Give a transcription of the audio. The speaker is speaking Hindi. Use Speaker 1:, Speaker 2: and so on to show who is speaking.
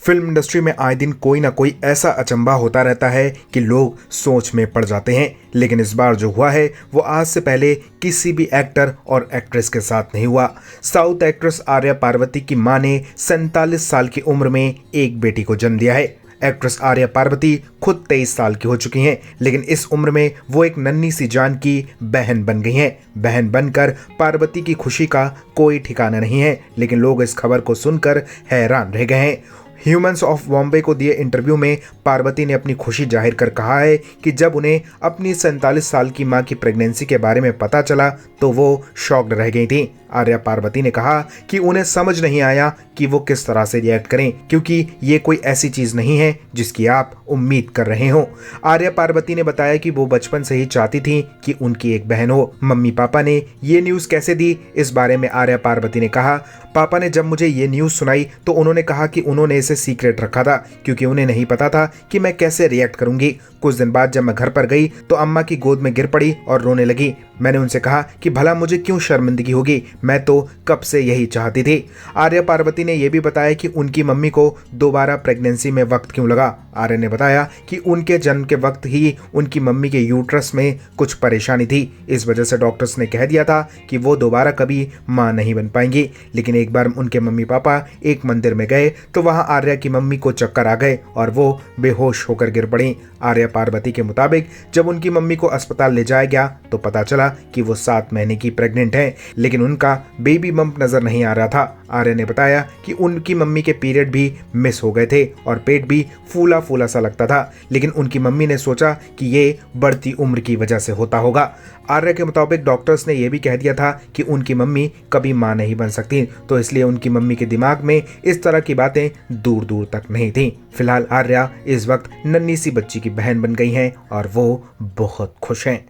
Speaker 1: फिल्म इंडस्ट्री में आए दिन कोई ना कोई ऐसा अचंभा होता रहता है कि लोग सोच में पड़ जाते हैं। लेकिन इस बार जो हुआ है वो आज से पहले किसी भी एक्टर और एक्ट्रेस के साथ नहीं हुआ। साउथ एक्ट्रेस आर्या पार्वती की मां ने 47 साल की उम्र में एक बेटी को जन्म दिया है। एक्ट्रेस आर्या पार्वती खुद 23 साल की हो चुकी हैं, लेकिन इस उम्र में वो एक नन्ही सी जान की बहन बन गई हैं। बहन बनकर पार्वती की खुशी का कोई ठिकाना नहीं है, लेकिन लोग इस खबर को सुनकर हैरान रह गए हैं। ह्यूमंस ऑफ बॉम्बे को दिए इंटरव्यू में पार्वती ने अपनी खुशी जाहिर कर कहा है कि जब उन्हें अपनी 47 साल की मां की प्रेगनेंसी के बारे में पता चला तो वो शॉक्ड रह गई थी। आर्या पार्वती ने कहा कि उन्हें समझ नहीं आया कि वो किस तरह से रिएक्ट करें, क्योंकि ये कोई ऐसी चीज नहीं है जिसकी आप उम्मीद कर रहे हो। आर्या पार्वती ने बताया कि वो बचपन से ही चाहती थी कि उनकी एक बहन हो। मम्मी पापा ने ये न्यूज कैसे दी, इस बारे में आर्या पार्वती ने कहा, पापा ने जब मुझे ये न्यूज सुनाई तो उन्होंने कहा कि उन्होंने इसे सीक्रेट रखा था, क्योंकि उन्हें नहीं पता था कि मैं कैसे रिएक्ट करूंगी। कुछ दिन बाद जब मैं घर पर गई तो अम्मा की गोद में गिर पड़ी और रोने लगी। मैंने उनसे कहा कि भला मुझे क्यों शर्मिंदगी होगी, मैं तो कब से यही चाहती थी। आर्या पार्वती ने यह भी बताया कि उनकी मम्मी को दोबारा प्रेगनेंसी में वक्त क्यों लगा। आर्या ने बताया कि उनके जन्म के वक्त ही उनकी मम्मी के यूट्रस में कुछ परेशानी थी, इस वजह से डॉक्टर्स ने कह दिया था कि वो दोबारा कभी मां नहीं बन पाएंगी। लेकिन एक बार उनके मम्मी पापा एक मंदिर में गए तो वहां आर्या की मम्मी को चक्कर आ गए और वो बेहोश होकर गिर पड़ी। आर्या पार्वती के मुताबिक जब उनकी मम्मी को अस्पताल ले जाया गया तो पता चला कि वो 7 महीने की प्रेग्नेंट है, लेकिन उनका बेबी बम्प नजर नहीं आ रहा था। आर्या ने बताया कि उनकी मम्मी के पीरियड भी मिस हो गए थे और पेट भी फूला फूला सा लगता था, लेकिन उनकी मम्मी ने सोचा कि ये बढ़ती उम्र की वजह से होता होगा। आर्या के मुताबिक डॉक्टर्स ने यह भी कह दिया था कि उनकी मम्मी कभी मां नहीं बन सकती, तो इसलिए उनकी मम्मी के दिमाग में इस तरह की बातें दूर दूर तक नहीं थी। फिलहाल आर्या इस वक्त नन्ही सी बच्ची की बहन बन गई हैं और वो बहुत खुश हैं।